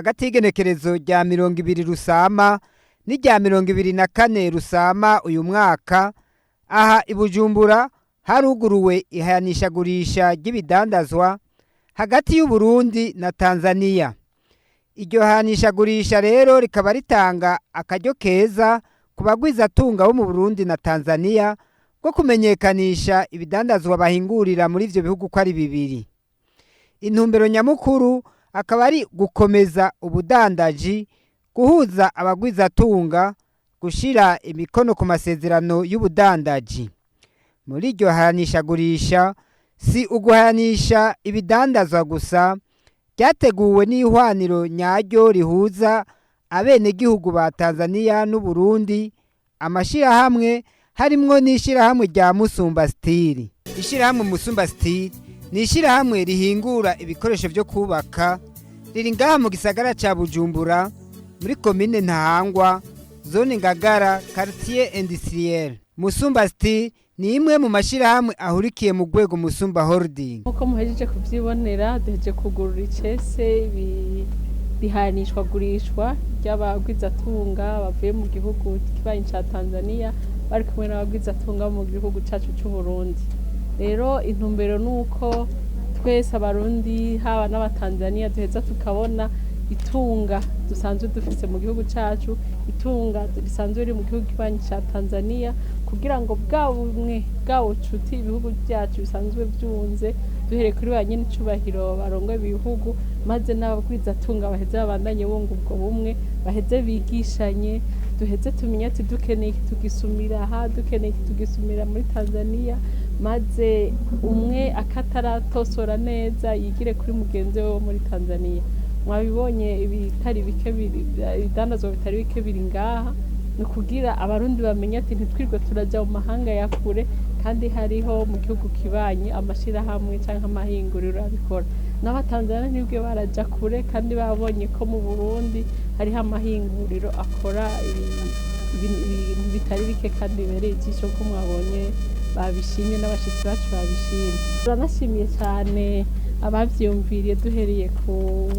hagati y'igenekerezo rya 20 Rusama n'irya 24 Rusama uyu mwaka aha ibujumbura haruguruwe ihayanishagurisha ry'ibidandazwa hagati y'u Burundi na Tanzania. Iryo hayanishagurisha rero rikaba ritanga akaryo keza ku bagwizatunga bo mu Burundi na Tanzania ko kumenyekanisha ibidandazwa bahingurira muri ivyo bihugu ko ari bibiri. Intumbero nyamukuru akaba ari gukomeza ubudandaji, guhuza abagwizatunga, gushira imikono ku masezerano y'ubudandaji. Muri iryo hayanishagurisha si uguhayanisha ibidandazwa gusa, ryateguwe n'ihwaniro nyaryo rihuza abenegihugu ba Tanzania n'u Burundi, amashirahamwe harimwo n'ishirahamwe rya Musumba Steel. Ishirahamwe Musumba Steel ni ishirahamwe rihingura ibikoresho vyo kubaka, riri ngaha mu gisagara ca Bujumbura muri komine Ntahangwa, zone Ngagara, quartier industriel. Musumba Steel ni imwe mu mashirahamwe ahurikiye mu rwego Musumba Holding. Uko muhejeje kuvyibonera duheje kugurura icese bihanishwa gurishwa ry'abagwizatunga bavuye mu gihugu kibanyi ca Tanzania bari kumwe n'abagwizatunga mu gihugu cacu c'u Burundi. Rero intumbero nuko twese abarundi haba n'abatanzania duheza tukabona itunga dusanzwe dufise mu gihugu cacu, itunga risanzwe riri mu gihugu kibanyi ca Tanzania, kugira ngo bwabumwe bwawucuti ibihugu byacu bisanzwe byunze duhere kuri ba nyene icubahiro barongoye ibihugu, maze n'abagwizatunga baheze babandanye bunga ubwo bumwe, baheze bigishanye, duheze tumenye ati dukeneye tugisumira aha, dukeneye tugisumira muri Tanzania, maze umwe akataratosora neza yigire kuri mugenzi we wo muri Tanzania. Mwabibonye ibitari bike ibidandazwa bitari bike biri ngaha, no kugira abarundi bamenye ati ntitwirwe turaja mu mahanga ya kure, kandi hariho mu gihugu kibanyi amashirahamwe canke amahinguriro abikora. N'abatanzania nibwe baraja kure, kandi babonye ko mu Burundi hariho amahinguriro akora ibintu bitari bike kandi bibereye ijisho, ko mwabonye babishimye n'abashitsi bacu babishimye. Turanashimiye cyane abavyumviriye duhereye ku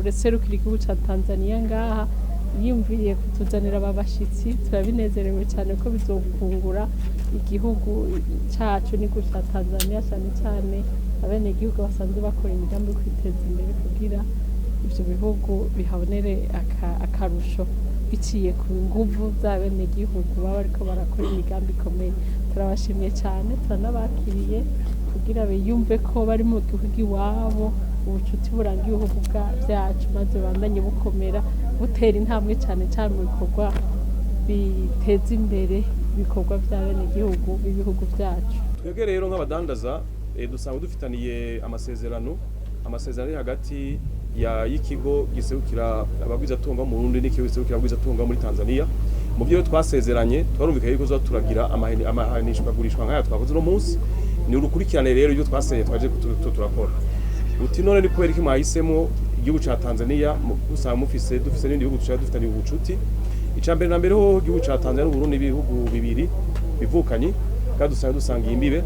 reserukira igihugu ca Tanzania ngaha, yiyumviriye kutuzanira aba bashitsi, turabinezerewe cyane ko bizokungura igihugu cacu n'igihugu ca Tanzania, cyane cyane abenegihugu basanzwe bakora imigambi yo kwiteza imbere kugira ivyo bihugu bihabonere akarusho biciye ku nguvu z'abenegihugu baba bariko barakora imigambi ikomeye. Turabashimiye cyane, turanabakiriye kugira biyumve ko bari mu gihugu iwabo, ubucuti buranga ibihugu byacu, maze bandanye bukomera butera intambwe cyane cyane mu bikorwa biteza imbere ibikorwa by'abenegihugu b'ibihugu byacu. Twebwe rero nk'abadandaza dusanzwe dufitaniye amasezerano ari hagati y'ikigo giserukira abagwizatunga mu Burundi n'ikigo giserukira abagwizatunga muri Tanzania. Mu byo twasezeranye twarumvikanye ko turagira amahanishwagurishwa nk'aya twakoze no munsi, ni urukurikirane rero ibyo twasezeranye twaje turakora. Uti none ni kubera iki mwahisemo igihugu ca Tanzania usanga dufise n'ibindi bihugu dufitaniye ubucuti. Icambere na mbere ho igihugu ca Tanzania n'Uburundi ibihugu bibiri bivukanye, kandi dusanga imbibe.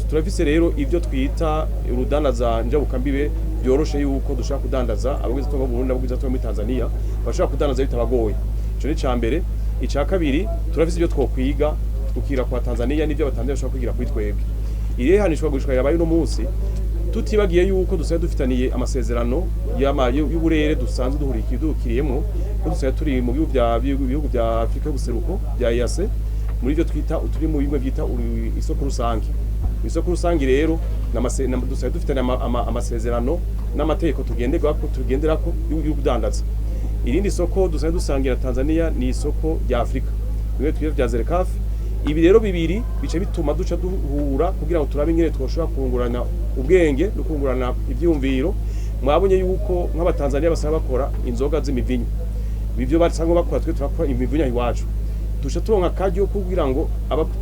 Turafise rero ivyo twita urudanaza njabukambibe, byoroshe yuko dushaka kudandaza abagwizatunga mu Burundi n'abagwizatunga muri Tanzania bashaka kudandaza bitabagoye. Ico ni cambere. Ica kabiri, turafise ivyo twokwiga tukira kwa Tanzania n'ivyo abatanzania bashaka kwigira kuri twebwe. Irehanishwa gushika yabaye no munsi, tutibagiye yuko dusaye dufitaniye amasezerano y'uburere dusanzwe duhurikiriyemo, ko dusaye turi mu bihugu bya Afrika y'ubuseruko bya EAC, muri ivyo twita turi mu bimwe byita isoko rusange. Isoko rusange rero dusaye dufitaniye amasezerano n'amategeko tugenderako y'ubudandaza. Irindi soko dusaye dusangira Tanzania ni isoko rya Afrika, bimwe twita bya Zerekafi. Ibi rero bibiri bice bituma duca duhura kugira ngo turabe ingene twoshobora kungurana ubwenge no kungurana ivyumviro. Mwabonye yuko nk'abatanzania basaba bakora inzoga z'imivinyo, bivyo basanga bakora twe turakora imivinyo iwacu. Duca turonka akaryo kugira ngo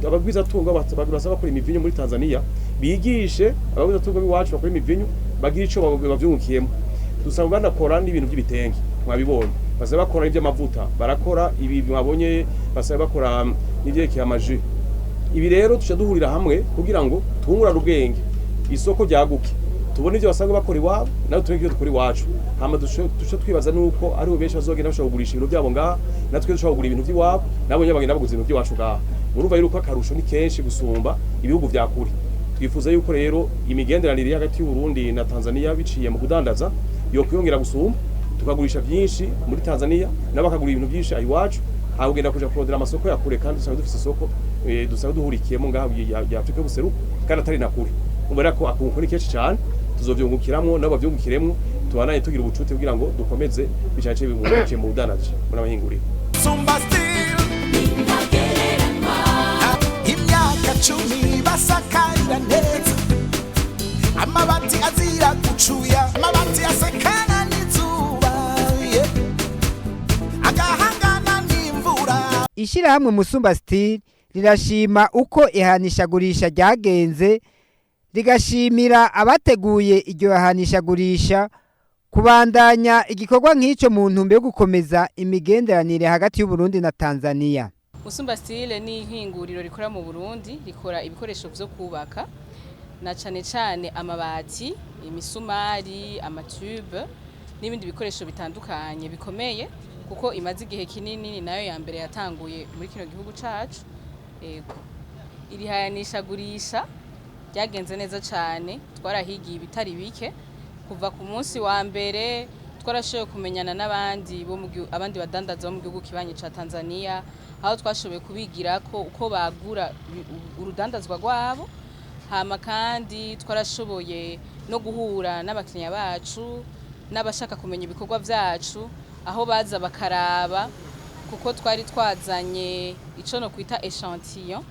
abagwizatunga basaba bakora imivinyo muri Tanzania bigishe abagwizatunga biwacu bakora imivinyo bagira ico bavyungukiyemo. Dusanga banakora n'ibintu by'ibitenge, mwabibonye basaba bakora ivy'amavuta, barakora ibi mwabonye basaba bakora n'ivyerekeye amaji. Ibi rero tuca duhurira hamwe kugira ngo tungurane ubwenge, isoko ryaguke. tubone ibyo basanzwe bakora iwabo nawe tubone ibyo dukora iwacu hama duce twibaza nuko ari benshi bazogenda bashobora kugurisha ibintu byabo ngaha natwe dushobora kugura ibintu by'iwabo nabo nyine bagenda baguza ibintu by'iwacu ngaha murumva yuko akarusho ni kenshi gusumba ibihugu vya kure twifuza yuko rero imigenderanire hagati y'u Burundi na Tanzania biciye mu kudandaza yo kwiyongera gusumba tukagurisha byinshi muri Tanzania n'abakagura ibintu byinshi iwacu ahugenda kuja kurondera amasoko ya kure kandi dusanzwe dufise isoko dusanzwe duhurikiyemo ngaha ya Afrika y'ubuseruko kandi atari na kure ubona ko akunko ni kenshi cyane tuzovyungukiramwo nabo bavyungukiremwo tubanaye tugira ubucuti kugira ngo dukomeze bicaye bimuke mu budanaje muri abahinguriro imyaka 10 basakarira neza amabati azira gucuya amabati asekana n'izuba agahangana n'imvura. Ishirahamwe Musumba Steel rirashima uko ihanishagurisha ryagenze rigashimira abateguye iryo hanishagurisha kubandanya igikorwa nk'icyo mu ntumbero yo gukomeza imigenderanire hagati y'u Burundi na Tanzania. Musumba Steel ni ihinguriro rikora mu Burundi rikora ibikoresho byo kubaka na cyane amabati, imisumari, amatube n'ibindi bikoresho bitandukanye bikomeye kuko imaze igihe kinini ni nayo ya mbere yatanguye muri kino gihugu cacu. Ego iri hanishagurisha ryagenze neza cyane twarahigiye ibitari bike kuva ku munsi wa mbere twarashoboye kumenyana n'abandi abandi badandaza bo mu gihugu kibanye ca Tanzania aho twashoboye kubigira ko uko bagura urudandazwa rwabo hama kandi twarashoboye no guhura n'abakiriya bacu n'abashaka kumenya ibikorwa byacu aho baza bakaraba kuko twari twazanye ico no kwita echantillon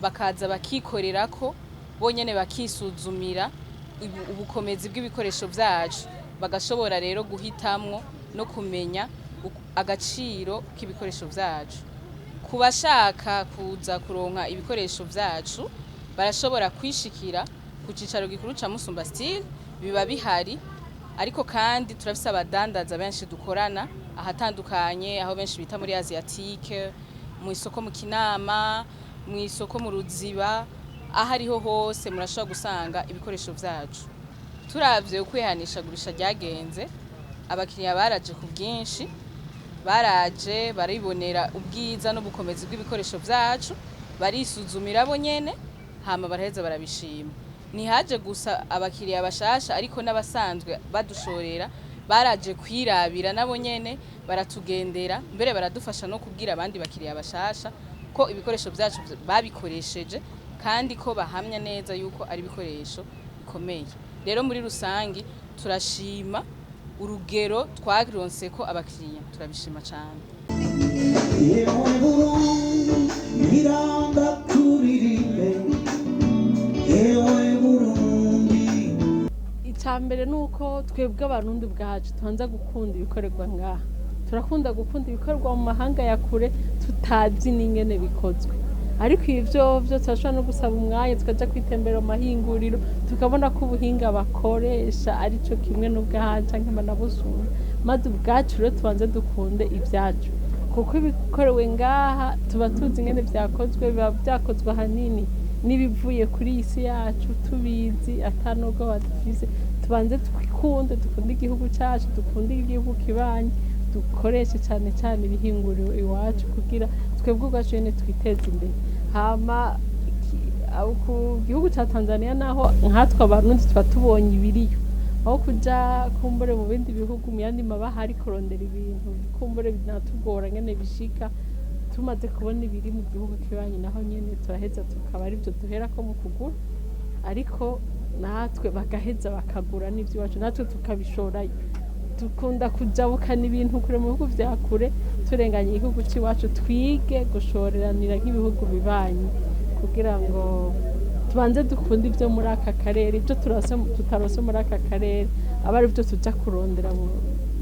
bakaza bakikorera ko bonyene bakisuzumira ubukomezi bw'ibikoresho byacu bagashobora rero guhitamwo no kumenya agaciro k'ibikoresho byacu. Kubashaka kuza kuronka ibikoresho byacu barashobora kwishikira ku cicaro gikuru ca Musumba Steel biba bihari ariko kandi turafise abadandaza benshi dukorana ahatandukanye aho benshi bita muri Asiatique mu isoko mu Kinama mu isoko mu Ruziba ahariho hose murashobora gusanga ibikoresho byacu. Turavye kwihanishagurisha ryagenze abakiriya baraje ku bwinshi baraje baribonera ubwiza n'ubukomezi bw'ibikoresho byacu barisuzumira bo nyene hama baraheza barabishima. Nihaje gusa abakiriya bashasha ariko n'abasanzwe badushorera baraje kwirabira nabo nyene baratugendera mbere baradufasha no kubwira abandi bakiriya bashasha ko ibikoresho byacu babikoresheje kandi ko bahamya neza yuko ari ibikoresho bikomeye. Rero muri rusangi turashima urugero twagironse ko abakiriya turabishima cyane. Icambere nuko twebwe abarundi bwacu tubanza gukunda ibikorerwa ngaha. Turakunda gukunda ibikorwa mu mahanga ya kure tutazi n'ingene bikozwe. Ariko ivyo turashobora no gusaba umwanya tukaja kwitembera mu mahinguriro tukabona ko ubuhinga bakoresha arico kimwe n'ubwaha canke banabuzungu maze ubwacu rero tubanze dukunde ibyacu kuko ibikorewe ngaha tuba tuzi ingene vyakozwe biba vyakozwe ahanini n'ibivuye kuri isi yacu tubizi atanogo badufise tubanze twikunde dukunde igihugu cacu dukunde igihugu kibanye dukoreshe cyane cyane ibihinguriro iwacu kugira twebwe ubwacu nyene twiteze imbere. Hama ku gihugu ca Tanzania naho nkatwe abarundi tuba tubonye ibiriyo aho kuja kumbure mu bindi bihugu mu yandi mabaha ari kurondera ibintu kumbure binatugora ngene bishika tumaze kubona ibiri mu gihugu kibanye naho nyene turaheza tukaba ari byo duhera ko mu kugura ariko natwe bagaheza bakagura n'ivyo iwacu natwe tukabishorayo. Dukunda kujabukana ibintu kure mu bihugu vya kure turenganye igihugu c'iwacu twige gushoreranira nk'ibihugu bibanye kugira ngo tubanze dukunde ivyo muri aka karere ivyo tutarose muri aka karere aba ari byo tuja kurondera mu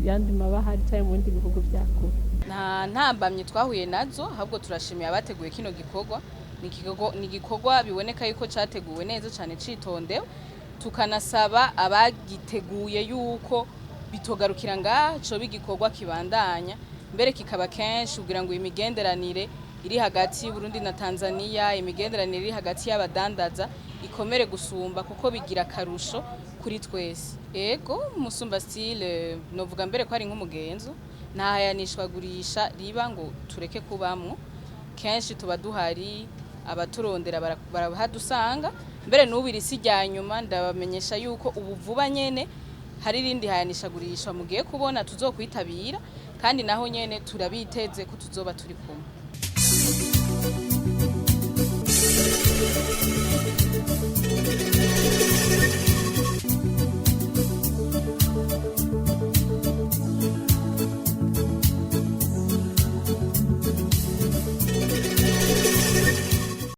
yandi mabahari cyangwa mu bindi bihugu vya kure. Nta ntambamye twahuye nazo ahubwo turashimiye abateguye kino gikorwa ni igikorwa biboneka yuko categuwe neza cyane citondewe tukanasaba abagiteguye yuko bitogarukira ngaha coba igikorwa kibandanya mbere kikaba kenshi kugira ngo imigenderanire iri hagati y'u Burundi na Tanzania imigenderanire iri hagati y'abadandaza ikomere gusumba kuko bigira karusho kuri twese. Ego musumba style novuga mbere ko ari nk'umugenzo nta hayanishwa gurisha riba ngo tureke kubamwo, kenshi tuba duhari abaturondera barahadusanga, mbere n'ubiri si rya nyuma ndabamenyesha yuko ubu vuba nyene hari rindi hayanisha gurisha mugiye kubona tuzokwitabira, kandi naho nyene turabiteze ko tuzoba turi kumwe.